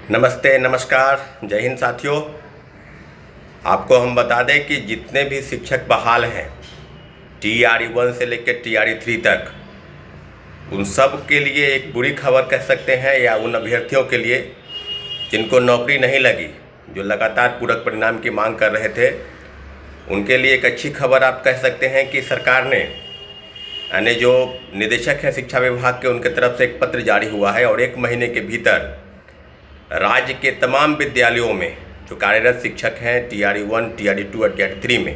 नमस्ते, नमस्कार, जय हिंद साथियों। आपको हम बता दें कि जितने भी शिक्षक बहाल हैं TRE 1 से लेकर TRE 3 तक, उन सब के लिए एक बुरी खबर कह सकते हैं, या उन अभ्यर्थियों के लिए जिनको नौकरी नहीं लगी, जो लगातार पूरक परिणाम की मांग कर रहे थे, उनके लिए एक अच्छी खबर आप कह सकते हैं कि सरकार ने, यानी जो निदेशक हैं शिक्षा विभाग के, उनके तरफ से एक पत्र जारी हुआ है और 1 महीने के भीतर राज्य के तमाम विद्यालयों में जो कार्यरत शिक्षक हैं TRE 1, TRE 2 और TRE 3 में,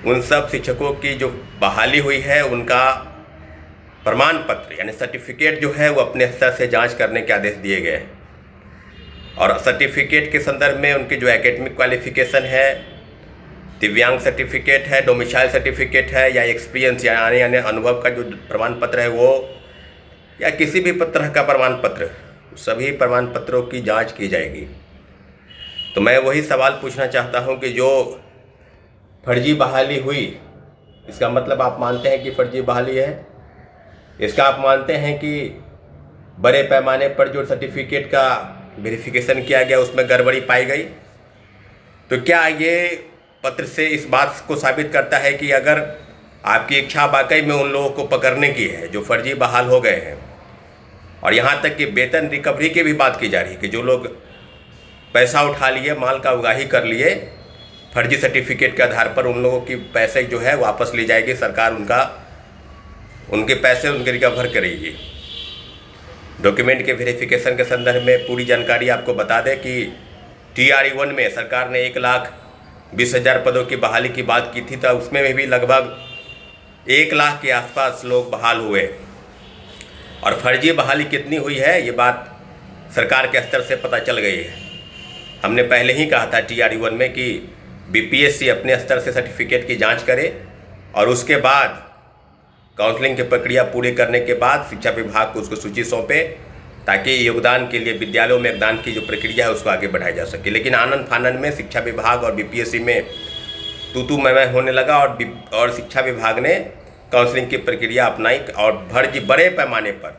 उन सब शिक्षकों की जो बहाली हुई है उनका प्रमाण पत्र यानी सर्टिफिकेट जो है वो अपने स्तर से जांच करने के आदेश दिए गए हैं। और सर्टिफिकेट के संदर्भ में उनकी जो एकेडमिक क्वालिफिकेशन है, दिव्यांग सर्टिफिकेट है, डोमिसाइल सर्टिफिकेट है, या एक्सपीरियंस यानी अनुभव का जो प्रमाण पत्र है वो, या किसी भी तरह का प्रमाण पत्र, सभी प्रमाण पत्रों की जांच की जाएगी। तो मैं वही सवाल पूछना चाहता हूं कि जो फर्जी बहाली हुई, इसका मतलब आप मानते हैं कि फर्जी बहाली है? इसका आप मानते हैं कि बड़े पैमाने पर जो सर्टिफिकेट का वेरिफिकेशन किया गया उसमें गड़बड़ी पाई गई? तो क्या ये पत्र से इस बात को साबित करता है कि अगर आपकी इच्छा वाकई में उन लोगों को पकड़ने की है जो फर्जी बहाल हो गए हैं, और यहाँ तक कि वेतन रिकवरी की भी बात की जा रही है कि जो लोग पैसा उठा लिए, माल का उगाही कर लिए फर्जी सर्टिफिकेट के आधार पर, उन लोगों की पैसे जो है वापस ली जाएगी, सरकार उनके पैसे रिकवर करेगी। डॉक्यूमेंट के वेरिफिकेशन के संदर्भ में पूरी जानकारी आपको बता दें कि TRE 1 में सरकार ने 1,20,000 पदों की बहाली की बात की थी, तो उसमें भी लगभग 1 लाख के आसपास लोग बहाल हुए। और फर्जी बहाली कितनी हुई है ये बात सरकार के स्तर से पता चल गई है। हमने पहले ही कहा था TRE 1 में कि BPSC अपने स्तर से सर्टिफिकेट की जांच करे और उसके बाद काउंसलिंग की प्रक्रिया पूरी करने के बाद शिक्षा विभाग को उसको सूची सौंपे, ताकि योगदान के लिए विद्यालयों में योगदान की जो प्रक्रिया है उसको आगे बढ़ाया जा सके। लेकिन आनन फानन में शिक्षा विभाग और BPSC में तू मैं होने लगा और शिक्षा विभाग ने काउंसलिंग की प्रक्रिया अपनाई और फर्जी बड़े पैमाने पर,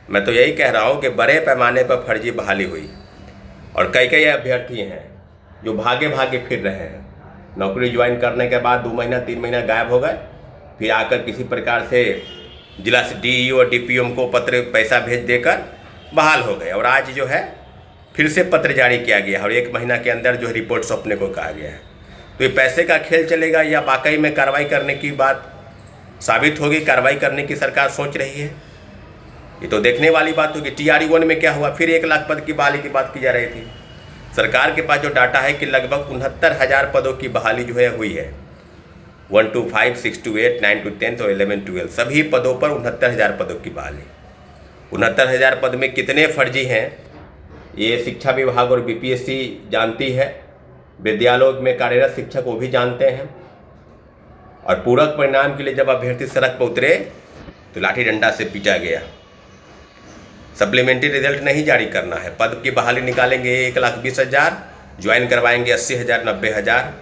मैं तो यही कह रहा हूँ कि बड़े पैमाने पर फर्जी बहाली हुई। और कई अभ्यर्थी हैं जो भागे फिर रहे हैं, नौकरी ज्वाइन करने के बाद 2 महीना 3 महीना गायब हो गए, फिर आकर किसी प्रकार से जिला से DEO और DPO को पैसा भेज देकर बहाल हो गए। और आज जो है फिर से पत्र जारी किया गया और 1 महीना के अंदर जो है रिपोर्ट सौंपने को कहा गया है। तो ये पैसे का खेल चलेगा या वाकई में कार्रवाई करने की बात साबित होगी, कार्रवाई करने की सरकार सोच रही है? ये तो देखने वाली बात होगी। TRE 1 में क्या हुआ? फिर 1 लाख पद की बहाली की बात की जा रही थी। सरकार के पास जो डाटा है कि लगभग 69,000 पदों की बहाली जो है हुई है। 1 to 5, 6 to 8, 9 to 10 और 11 to 12 सभी पदों पर 69,000 पदों की बहाली। 69,000 पद में कितने फर्जी हैं ये शिक्षा विभाग और BPSC जानती है, विद्यालयों में कार्यरत शिक्षक वो भी जानते हैं। और पूरक परिणाम के लिए जब अभ्यर्थी सड़क पर उतरे तो लाठी डंडा से पीटा गया। सप्लीमेंट्री रिजल्ट नहीं जारी करना है, पद की बहाली निकालेंगे 1,20,000, ज्वाइन करवाएंगे 80,000 90,000।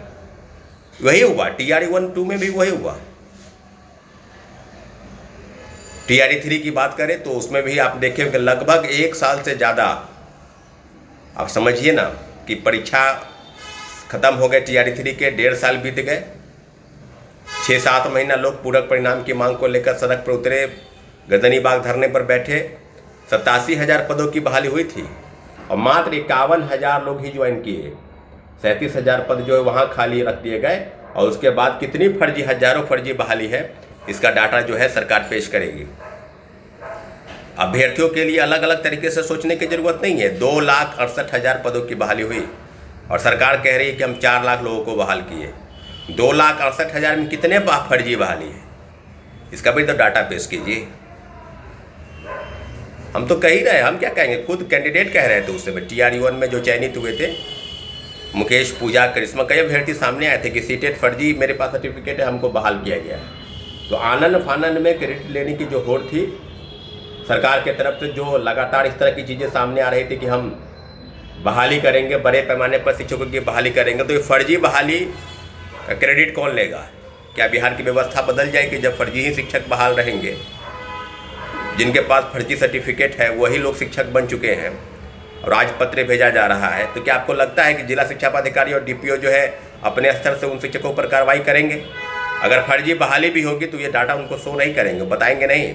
वही हुआ TRE 1, 2 में भी वही हुआ। TRE 3 की बात करें तो उसमें भी आप देखें कि लगभग 1 साल से ज़्यादा, आप समझिए ना कि परीक्षा ख़त्म हो गए TRE 3 के, 1.5 साल बीत गए। 6-7 महीना लोग पूरक परिणाम की मांग को लेकर सड़क पर उतरे, गर्दनी बाग धरने पर बैठे। 87,000 पदों की बहाली हुई थी और मात्र 51,000 लोग ही ज्वाइन किए। 37,000 पद जो है वहाँ खाली रख दिए गए। और उसके बाद कितनी हजारों फर्जी बहाली है, इसका डाटा जो है सरकार पेश करेगी। अभ्यर्थियों के लिए अलग अलग तरीके से सोचने की जरूरत नहीं है। 2,68,000 पदों की बहाली हुई और सरकार कह रही है कि हम 4 लाख लोगों को बहाल किए। 2,68,000 में कितने फर्जी बहाली है, इसका भी तो डाटा पेश कीजिए। हम तो कह ही रहे, हम क्या कहेंगे, खुद कैंडिडेट कह रहे थे उस समय TRE 1 में जो चयनित हुए थे, मुकेश, पूजा, करिश्मा, कई अभ्यर्थी सामने आए थे कि सीटेट फर्जी, मेरे पास सर्टिफिकेट है, हमको बहाल किया गया। तो आनन फानन में क्रेडिट लेने की जो होड़ थी सरकार के तरफ से, जो लगातार इस तरह की चीज़ें सामने आ रही थी कि हम बहाली करेंगे, बड़े पैमाने पर शिक्षकों की बहाली करेंगे, तो ये फर्जी बहाली का क्रेडिट कौन लेगा? क्या बिहार की व्यवस्था बदल जाएगी जब फर्जी ही शिक्षक बहाल रहेंगे? जिनके पास फर्जी सर्टिफिकेट है वही लोग शिक्षक बन चुके हैं। और आज पत्र भेजा जा रहा है, तो क्या आपको लगता है कि जिला शिक्षा पदाधिकारी और डीपीओ जो है अपने स्तर से उन शिक्षकों पर कार्रवाई करेंगे? अगर फर्जी बहाली भी होगी तो ये डाटा उनको शो नहीं करेंगे, बताएंगे नहीं।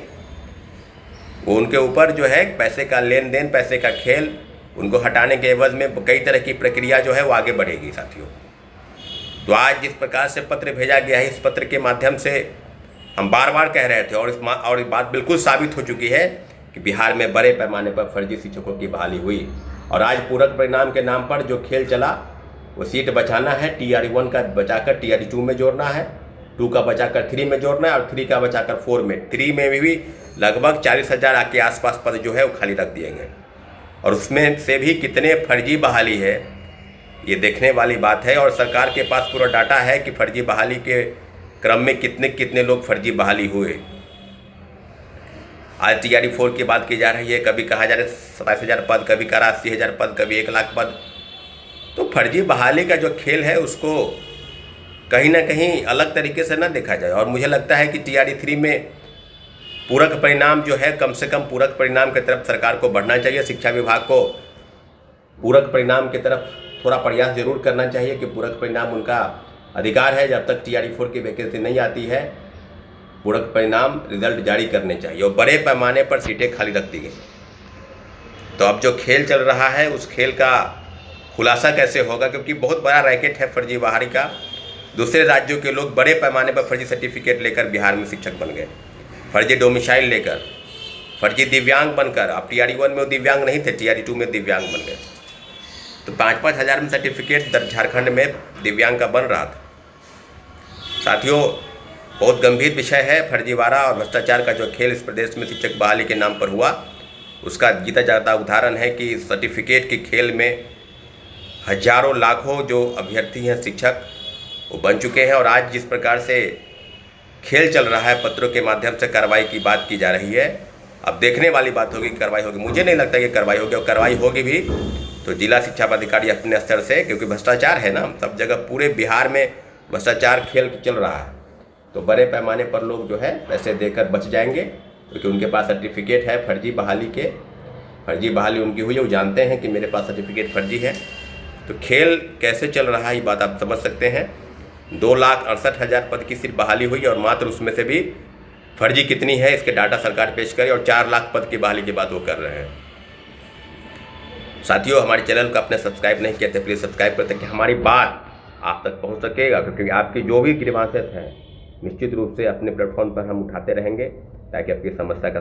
वो उनके ऊपर जो है पैसे का लेन देन, पैसे का खेल, उनको हटाने के एवज में कई तरह की प्रक्रिया जो है वो आगे बढ़ेगी साथियों। तो आज जिस प्रकार से पत्र भेजा गया है, इस पत्र के माध्यम से हम बार बार कह रहे थे और इस बात बिल्कुल साबित हो चुकी है कि बिहार में बड़े पैमाने पर फर्जी शिक्षकों की बहाली हुई। और आज पूरक परिणाम के नाम पर जो खेल चला, वो सीट बचाना है, TRE-1 का बचाकर TRE-2 में जोड़ना है, 2 का बचाकर 3 में जोड़ना है और 3 का बचाकर 4 में। 3 में भी लगभग 40,000 के आसपास पद जो है वो खाली रख दिए गए, और उसमें से भी कितने फर्जी बहाली है ये देखने वाली बात है। और सरकार के पास पूरा डाटा है कि फर्जी बहाली के क्रम में कितने लोग फर्जी बहाली हुए। आज TRE-4 की बात की जा रही है, कभी कहा जा रहा है 27,000 पद, कभी कहा 80,000 पद, कभी 1 लाख पद। तो फर्जी बहाली का जो खेल है उसको कहीं ना कहीं अलग तरीके से ना देखा जाए। और मुझे लगता है कि TRE-3 में पूरक परिणाम जो है, कम से कम पूरक परिणाम की तरफ सरकार को बढ़ना चाहिए। शिक्षा विभाग को पूरक परिणाम की तरफ थोड़ा प्रयास जरूर करना चाहिए कि पूरक परिणाम उनका अधिकार है। जब तक TRE-4 की वैकेंसी नहीं आती है, पूरक परिणाम रिजल्ट जारी करने चाहिए और बड़े पैमाने पर सीटें खाली रख दी गई। तो अब जो खेल चल रहा है उस खेल का खुलासा कैसे होगा, क्योंकि बहुत बड़ा रैकेट है फर्जी बहाली का। दूसरे राज्यों के लोग बड़े पैमाने पर फर्जी सर्टिफिकेट लेकर बिहार में शिक्षक बन गए, फर्जी डोमिसाइल लेकर, फर्जी दिव्यांग बनकर। अब TRE-1 में वो दिव्यांग नहीं थे, TRE-2 में दिव्यांग बन गए। तो 5-5 हज़ार में सर्टिफिकेट झारखंड में दिव्यांग का बन रहा था। साथियों, बहुत गंभीर विषय है फर्जीवाड़ा और भ्रष्टाचार का जो खेल इस प्रदेश में शिक्षक बहाली के नाम पर हुआ, उसका जीता जाता उदाहरण है कि सर्टिफिकेट के खेल में हजारों लाखों जो अभ्यर्थी हैं शिक्षक वो बन चुके हैं। और आज जिस प्रकार से खेल चल रहा है, पत्रों के माध्यम से कार्रवाई की बात की जा रही है, अब देखने वाली बात होगी कार्रवाई होगी। मुझे नहीं लगता कि कार्रवाई होगी, और कार्रवाई होगी भी तो जिला शिक्षा पदाधिकारी अपने स्तर से, क्योंकि भ्रष्टाचार है ना सब जगह, पूरे बिहार में भ्रष्टाचार खेल चल रहा है, तो बड़े पैमाने पर लोग जो है पैसे देकर बच जाएंगे, क्योंकि उनके पास सर्टिफिकेट है फर्जी बहाली के। फर्जी बहाली उनकी हुई है, वो जानते हैं कि मेरे पास सर्टिफिकेट फर्जी है। तो खेल कैसे चल रहा है ये बात आप समझ सकते हैं। 2,68,000 पद की सिर्फ बहाली हुई और मात्र उसमें से भी फर्जी कितनी है इसके डाटा सरकार पेश करे, और 4 लाख पद की बहाली की बात वो कर रहे हैं। साथियों, हमारे चैनल को आपने सब्सक्राइब नहीं किया तो प्लीज़ सब्सक्राइब करते कि हमारी बात आप तक पहुंच सकेगा, क्योंकि आपकी जो भी ग्रीवांसेस हैं निश्चित रूप से अपने प्लेटफॉर्म पर हम उठाते रहेंगे ताकि आपकी समस्या का